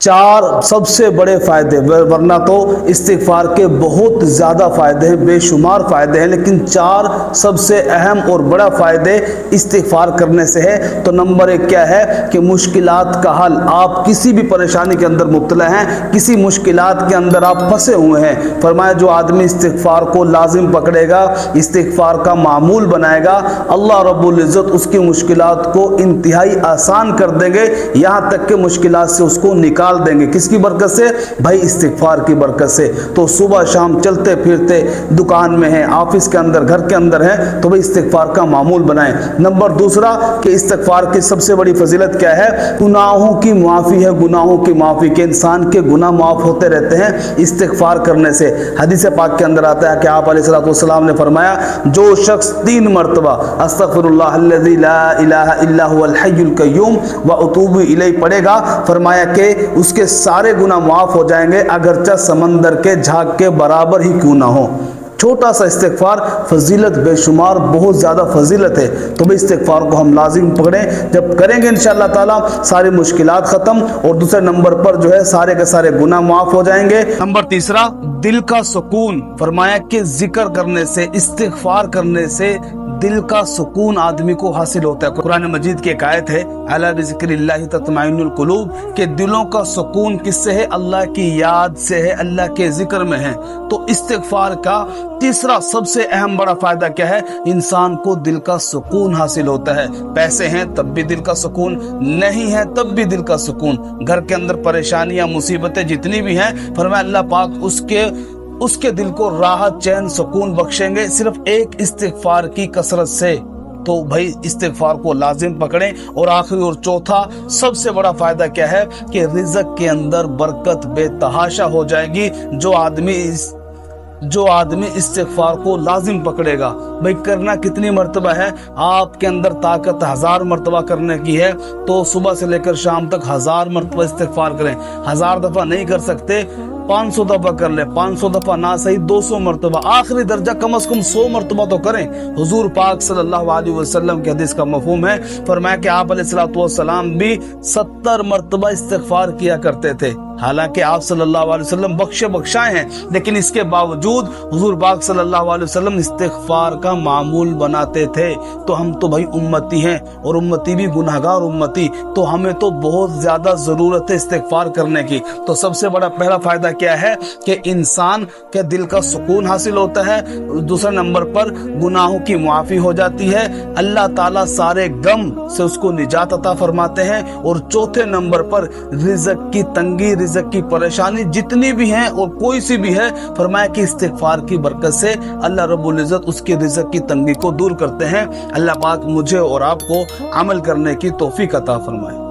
चार सबसे बड़े फ़ायदे, वरना तो इस्तिग़फ़ार के बहुत ज़्यादा फ़ायदे हैं, बेशुमार फ़ायदे हैं, लेकिन चार सबसे अहम और बड़ा फ़ायदे इस्तिग़फ़ार करने से है। तो नंबर एक क्या है कि मुश्किलात का हल। आप किसी भी परेशानी के अंदर मुब्तला हैं, किसी मुश्किलात के अंदर आप फंसे हुए हैं, फरमाया जो आदमी इस्तिग़फ़ार को लाजिम पकड़ेगा, इस्तिग़फ़ार का मामूल बनाएगा, अल्लाह रब्बुल इज़्ज़त उसकी मुश्किलात को इंतहाई आसान कर देंगे, यहाँ तक कि मुश्किलात से उसको निकाल देंगे। किसकी बरकत से? भाई इस्तिग़फ़ार की बरकत से। तो सुबह शाम चलते फिरते, दुकान में हैं, ऑफिस के अंदर, घर के अंदर हैं, तो भाई इस्तिग़फ़ार का मामूल बनाएं। नंबर दूसरा कि इस्तिग़फ़ार की सबसे बड़ी फजीलत क्या है? गुनाहों की माफ़ी है। गुनाहों की माफ़ी के इंसान के गुनाह माफ़ होते रहते हैं इस्तिग़फ़ार करने से। हदीस पाक के अंदर आता है कि आप अलैहिस्सलाम ने फरमाया, जो शख्स 3 मरतबा अस्तग़फ़िरुल्लाह अल्लज़ी ला इलाहा इल्ला हुवल हय्युल क़य्यूम व अतूबु इलैहि पढ़ेगा, फरमाया कि उसके सारे गुनाह माफ़ हो जाएंगे, अगरचे समंदर के झाग के बराबर ही क्यों ना हो। छोटा सा इस्तिग़फ़ार, फजीलत बेशुमार, बहुत ज़्यादा फजीलत है। तो भाई इस्तिग़फ़ार को हम लाजिम पकड़ें, जब करेंगे इंशाअल्लाह ताला सारी मुश्किलात ख़त्म, और दूसरे नंबर पर जो है सारे के सारे गुनाह माफ़ हो जाएंगे। नंबर तीसरा, दिल का सुकून। फरमाया कि जिक्र करने से, इस्तिग़फ़ार करने से दिल का सुकून आदमी को हासिल होता है। कुरान मजीद की एक आयत है, अला बिज़िक्रिल्लाहि तत्मइन्नुल कुलूब, के दिलों का सुकून किससे है? अल्लाह की याद से है, अल्लाह के जिक्र में है। तो इस्तिग़फ़ार का तीसरा सबसे अहम बड़ा फायदा क्या है? इंसान को दिल का सुकून हासिल होता है। पैसे हैं तब भी दिल का सुकून, नहीं है तब भी दिल का सुकून। घर के अंदर परेशानियां, मुसीबतें जितनी भी हैं, फरमाया अल्लाह पाक उसके दिल को राहत, चैन, सुकून बख्शेंगे सिर्फ एक इस्तिग़फ़ार की कसरत से। तो भाई इस्तिग़फ़ार को लाजिम पकड़ें। और आखिरी और चौथा सबसे बड़ा फायदा क्या है कि रिज़्क़ के अंदर बरकत बेतहाशा हो जाएगी। जो आदमी इस्तिग़फ़ार को लाजिम पकड़ेगा। भाई करना कितनी मरतबा है? आपके अंदर ताकत 1000 मरतबा करने की है, तो सुबह से लेकर शाम तक 1000 मरतबा इस्तिग़फ़ार करें। 1000 दफ़ा नहीं कर सकते, 500 दफ़ा कर ले, 500 दफ़ा ना सही 200 मरतबा, आखिरी दर्जा कम से कम 100 मरतबा तो करें। हुजूर पाक सल्लल्लाहु अलैहि वसल्लम के हदीस का मफ़हूम है, फरमाया कि आप अलैहिस्सलाम भी 70 मरतबा इस्तिग़फ़ार किया करते थे। हालांकि आप सल्लल्लाहु अलैहि वसल्लम बख्शाए हैं, लेकिन इसके बावजूद हुजूर पाक सल्लल्लाहु अलैहि वसल्लम इस्तिग़फ़ार का मामूल बनाते थे। तो हम तो भाई उम्मती हैं, और उम्मती भी गुनाहगार उम्मती, तो हमें तो बहुत ज़्यादा ज़रूरत है इस्तिग़फ़ार करने की। तो सबसे बड़ा पहला फ़ायदा क्या है कि इंसान के दिल का सुकून हासिल होता है। दूसरे नंबर पर गुनाहों की माफ़ी हो जाती है, अल्लाह ताला सारे गम से उसको निजात अता फरमाते हैं। और चौथे नंबर पर रिज़्क़ की तंगी, रिज़्क़ की परेशानी जितनी भी हैं और कोई सी भी है, फरमाया कि इस्तिग़फ़ार की बरकत से अल्लाह रब्बुल इज़्ज़त उसके रिज़्क़ की तंगी को दूर करते हैं। अल्लाह पाक मुझे और आपको अमल करने की तौफीक अता फरमाए।